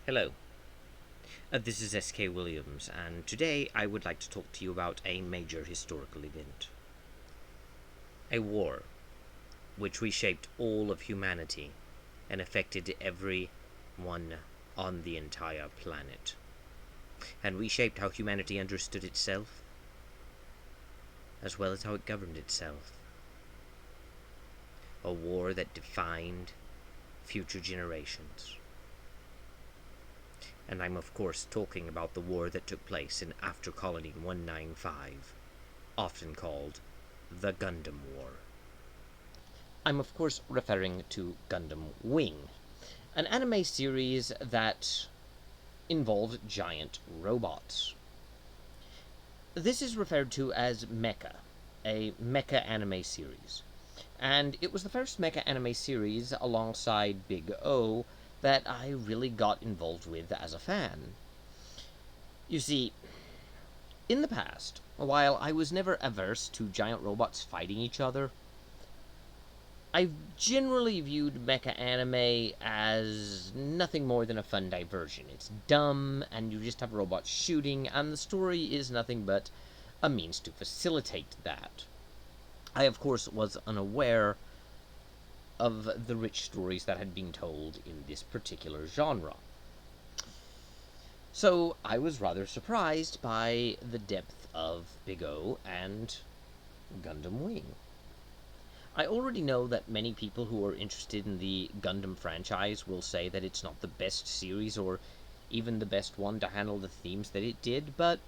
Hello, this is SK Williams, and today I would like to talk to you about a major historical event. A war which reshaped all of humanity and affected everyone on the entire planet, and reshaped how humanity understood itself, as well as how it governed itself. A war that defined future generations. And I'm of course talking about the war that took place in After Colony 195, often called the Gundam War. I'm of course referring to Gundam Wing, an anime series that involved giant robots. This is referred to as mecha, a mecha anime series. And it was the first mecha anime series alongside Big O that I really got involved with as a fan. You see, in the past, while I was never averse to giant robots fighting each other, I've generally viewed mecha anime as nothing more than a fun diversion. It's dumb, and you just have robots shooting, and the story is nothing but a means to facilitate that. I, of course, was unaware of the rich stories that had been told in this particular genre. So I was rather surprised by the depth of Big O and Gundam Wing. I already know that many people who are interested in the Gundam franchise will say that it's not the best series or even the best one to handle the themes that it did, but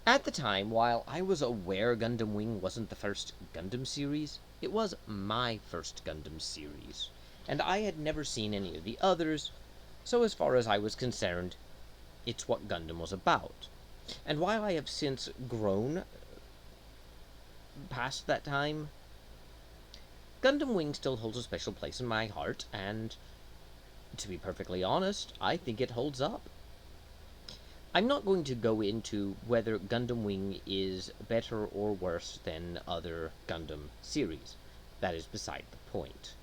at the time, while I was aware Gundam Wing wasn't the first Gundam series, it was my first Gundam series, and I had never seen any of the others, so as far as I was concerned, it's what Gundam was about. And while I have since grown past that time, Gundam Wing still holds a special place in my heart, and to be perfectly honest, I think it holds up. I'm not going to go into whether Gundam Wing is better or worse than other Gundam series. That is beside the point.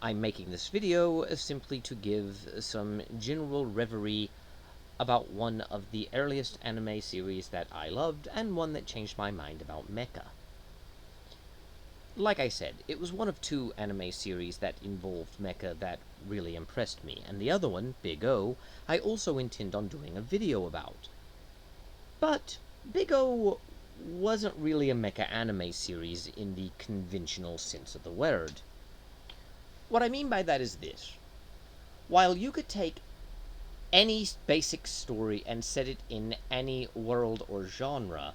I'm making this video simply to give some general reverie about one of the earliest anime series that I loved, and one that changed my mind about mecha. Like I said, it was one of two anime series that involved mecha that really impressed me, and the other one, Big O, I also intend on doing a video about. But Big O wasn't really a mecha anime series in the conventional sense of the word. What I mean by that is this. While you could take any basic story and set it in any world or genre,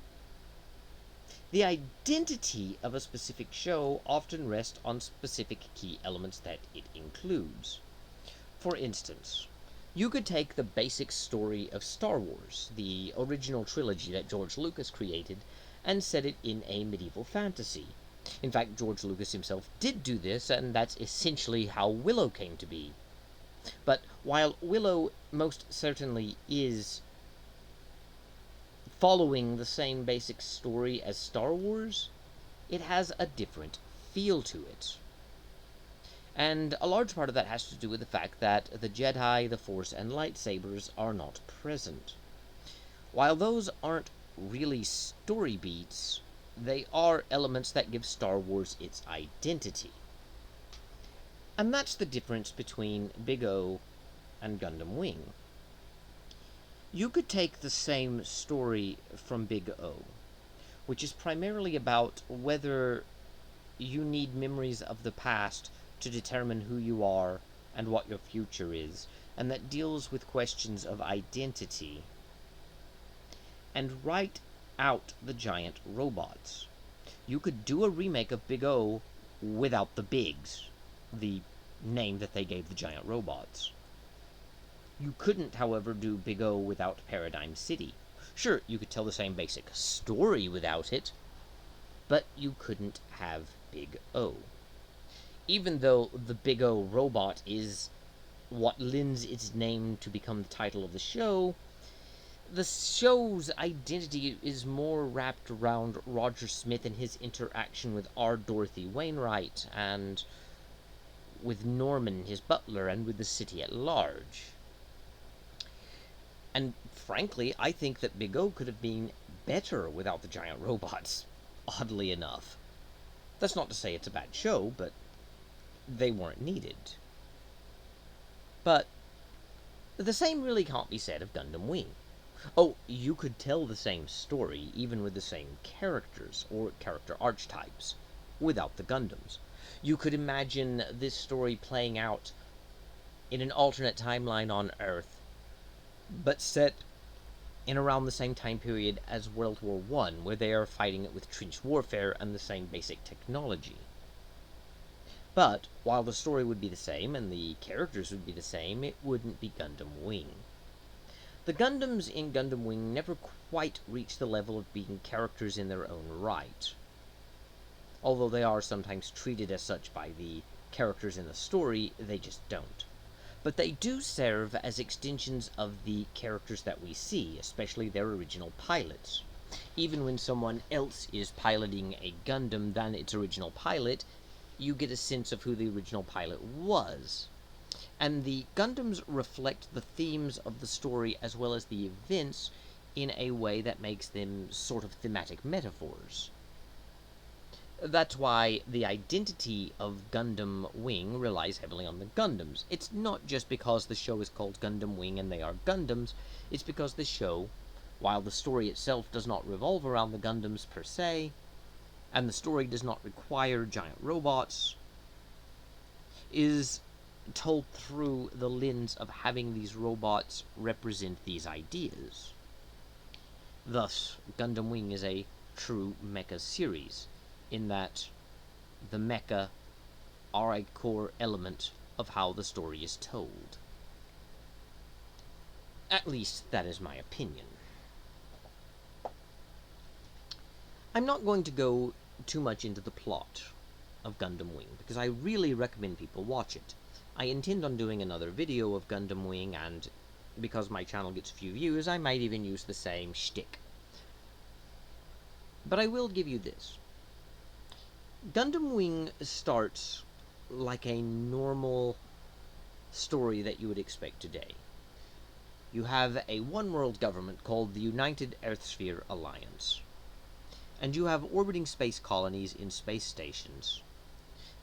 the identity of a specific show often rests on specific key elements that it includes. For instance, you could take the basic story of Star Wars, the original trilogy that George Lucas created, and set it in a medieval fantasy. In fact, George Lucas himself did do this, and that's essentially how Willow came to be. But while Willow most certainly is following the same basic story as Star Wars, it has a different feel to it. And a large part of that has to do with the fact that the Jedi, the Force, and lightsabers are not present. While those aren't really story beats, they are elements that give Star Wars its identity. And that's the difference between Big O and Gundam Wing. You could take the same story from Big O, which is primarily about whether you need memories of the past to determine who you are and what your future is, and that deals with questions of identity, and write out the giant robots. You could do a remake of Big O without the Bigs, the name that they gave the giant robots. You couldn't, however, do Big O without Paradigm City. Sure, you could tell the same basic story without it, but you couldn't have Big O. Even though the Big O robot is what lends its name to become the title of the show's identity is more wrapped around Roger Smith and his interaction with R. Dorothy Wainwright, and with Norman, his butler, and with the city at large. And frankly, I think that Big O could have been better without the giant robots, oddly enough. That's not to say it's a bad show, but they weren't needed. But the same really can't be said of Gundam Wing. Oh, you could tell the same story, even with the same characters, or character archetypes, without the Gundams. You could imagine this story playing out in an alternate timeline on Earth, but set in around the same time period as World War I, where they are fighting it with trench warfare and the same basic technology. But, while the story would be the same and the characters would be the same, it wouldn't be Gundam Wing. The Gundams in Gundam Wing never quite reach the level of being characters in their own right. Although they are sometimes treated as such by the characters in the story, they just don't. But they do serve as extensions of the characters that we see, especially their original pilots. Even when someone else is piloting a Gundam than its original pilot, you get a sense of who the original pilot was. And the Gundams reflect the themes of the story as well as the events in a way that makes them sort of thematic metaphors. That's why the identity of Gundam Wing relies heavily on the Gundams. It's not just because the show is called Gundam Wing and they are Gundams, it's because the show, while the story itself does not revolve around the Gundams per se, and the story does not require giant robots, is told through the lens of having these robots represent these ideas. Thus, Gundam Wing is a true mecha series, in that the mecha are a core element of how the story is told. At least, that is my opinion. I'm not going to go too much into the plot of Gundam Wing, because I really recommend people watch it. I intend on doing another video of Gundam Wing, and because my channel gets few views, I might even use the same shtick. But I will give you this. Gundam Wing starts like a normal story that you would expect today. You have a one-world government called the United Earthsphere Alliance, and you have orbiting space colonies in space stations.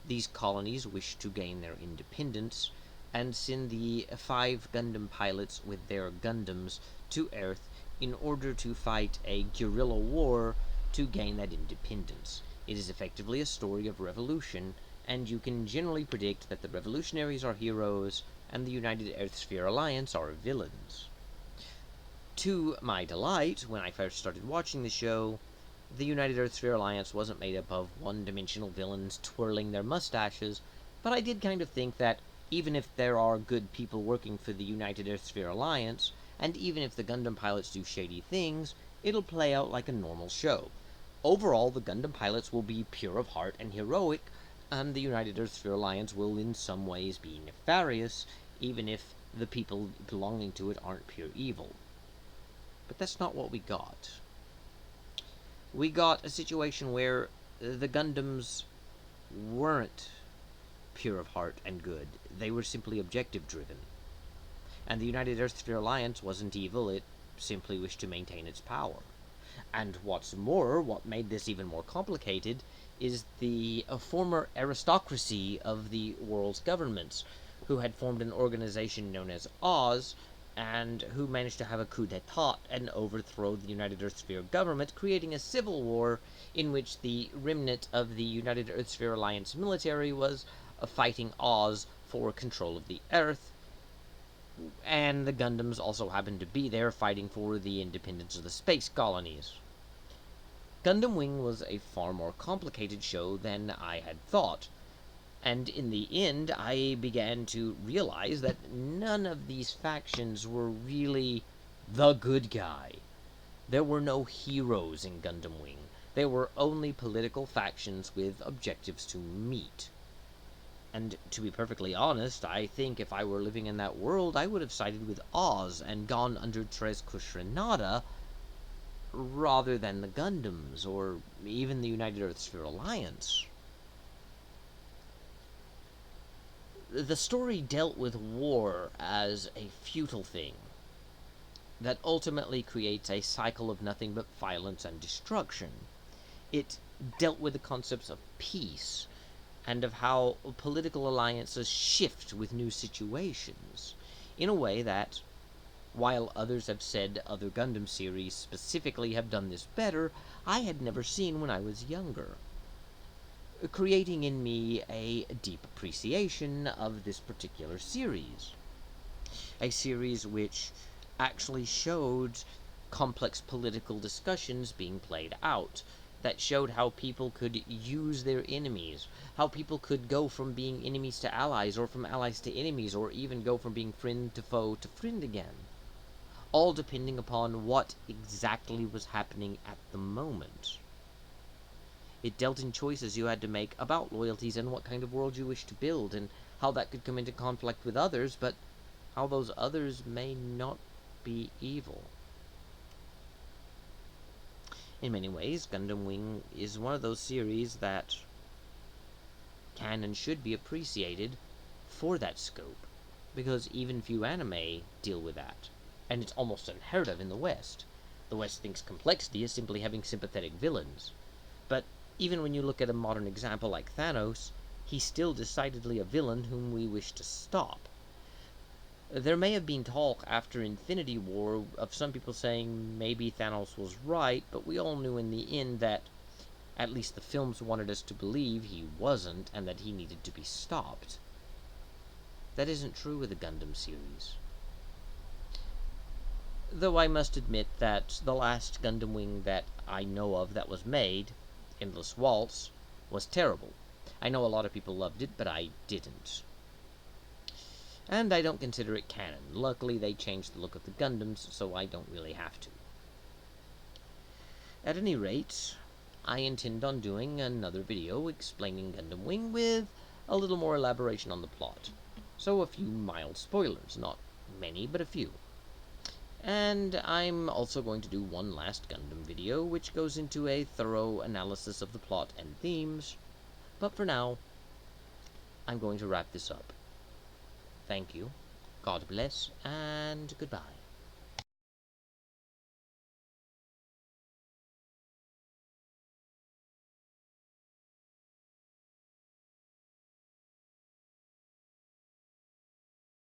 These colonies wish to gain their independence and send the 5 Gundam pilots with their Gundams to Earth in order to fight a guerrilla war to gain that independence. It is effectively a story of revolution, and you can generally predict that the revolutionaries are heroes and the United Earthsphere Alliance are villains. To my delight, when I first started watching the show, the United Earthsphere Alliance wasn't made up of one-dimensional villains twirling their mustaches, but I did kind of think that even if there are good people working for the United Earthsphere Alliance, and even if the Gundam pilots do shady things, it'll play out like a normal show. Overall, the Gundam pilots will be pure of heart and heroic, and the United Earthsphere Alliance will in some ways be nefarious, even if the people belonging to it aren't pure evil. But that's not what we got. We got a situation where the Gundams weren't pure of heart and good. They were simply objective-driven. And the United Earthsphere Alliance wasn't evil, it simply wished to maintain its power. And what's more, what made this even more complicated, is the former aristocracy of the world's governments, who had formed an organization known as Oz, and who managed to have a coup d'etat and overthrow the United Earthsphere government, creating a civil war in which the remnant of the United Earthsphere Alliance military was fighting Oz for control of the Earth, and the Gundams also happened to be there fighting for the independence of the space colonies. Gundam Wing was a far more complicated show than I had thought, and in the end I began to realize that none of these factions were really the good guy. There were no heroes in Gundam Wing. There were only political factions with objectives to meet. And to be perfectly honest, I think if I were living in that world, I would have sided with Oz and gone under Tres Kushrenada rather than the Gundams, or even the United Earthsphere Alliance. The story dealt with war as a futile thing. that ultimately creates a cycle of nothing but violence and destruction. It dealt with the concepts of peace and of how political alliances shift with new situations in a way that, while others have said other Gundam series specifically have done this better, I had never seen when I was younger, creating in me a deep appreciation of this particular series. A series which actually showed complex political discussions being played out, that showed how people could use their enemies, how people could go from being enemies to allies, or from allies to enemies, or even go from being friend to foe to friend again, all depending upon what exactly was happening at the moment. It dealt in choices you had to make about loyalties and what kind of world you wished to build, and how that could come into conflict with others, but how those others may not be evil. In many ways, Gundam Wing is one of those series that can and should be appreciated for that scope, because even few anime deal with that, and it's almost unheard of in the West. The West thinks complexity is simply having sympathetic villains, but even when you look at a modern example like Thanos, he's still decidedly a villain whom we wish to stop. There may have been talk after Infinity War of some people saying maybe Thanos was right, but we all knew in the end that, at least the films wanted us to believe, he wasn't, and that he needed to be stopped. That isn't true with the Gundam series. Though I must admit that the last Gundam Wing that I know of that was made, Endless Waltz, was terrible. I know a lot of people loved it, but I didn't. And I don't consider it canon. Luckily, they changed the look of the Gundams, so I don't really have to. At any rate, I intend on doing another video explaining Gundam Wing with a little more elaboration on the plot. So a few mild spoilers, not many, but a few. And I'm also going to do one last Gundam video, which goes into a thorough analysis of the plot and themes. But for now, I'm going to wrap this up. Thank you, God bless, and goodbye.